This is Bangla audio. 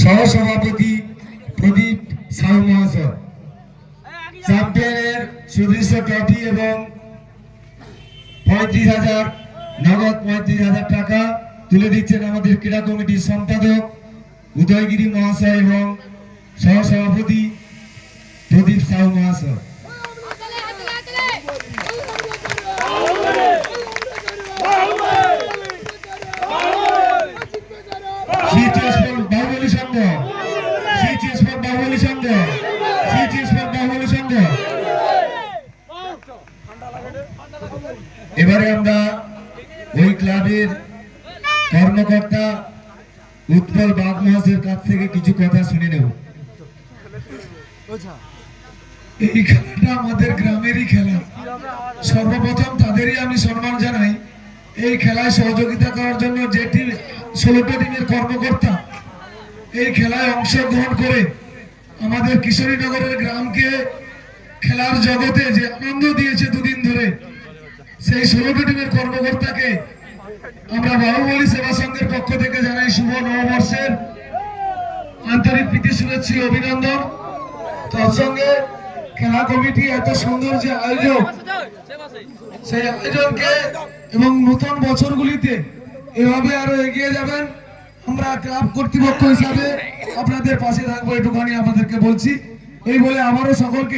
সহসভাপতি প্রদীপ সাউ মহাশয়, চ্যাম্পিয়নের সুদৃশ্য ট্রফি এবং 35,000 নগদ 35,000 টাকা তুলে দিচ্ছেন আমাদের ক্রীড়া কমিটির সম্পাদক উদয়গিরি মহাশয় এবং সহসভাপতি প্রদীপ সাউ মহাশয়। এবারে আমরা ওই ক্লাবের কর্মকর্তা উৎপল বাগ মহাশয়ের কাছ থেকে কিছু কথা শুনে নেব। এই খেলাটা আমাদের গ্রামেরই খেলা। সর্বপ্রথম তাদেরই আমি সম্মান জানাই এই খেলায় সহযোগিতা করার জন্য যে টিম 16টা টিমের কর্মকর্তা এই খেলায় অংশগ্রহণ করে আমাদের কিশোরীনগরের গ্রামকে খেলার জগতে যে আনন্দ দিয়েছে দুদিন ধরে, সেই 16টা টিমের কর্মকর্তাকে আমরা বাহুবলী সেবা সংঘের পক্ষ থেকে জানাই শুভ নববর্ষের আন্তরিক প্রীতি শুভেচ্ছা অভিনন্দন। তার সঙ্গে খেলা কমিটি এত সুন্দর যে আয়োজন, সেই আয়োজনকে এবং নতুন বছরগুলিতে এভাবে আরো এগিয়ে যাবেন। আমরা ক্লাব কর্তৃপক্ষ হিসাবে আপনাদের পাশে থাকবো, এটুখানি আপনাদেরকে বলছি। এই বলে আমারও সকলকে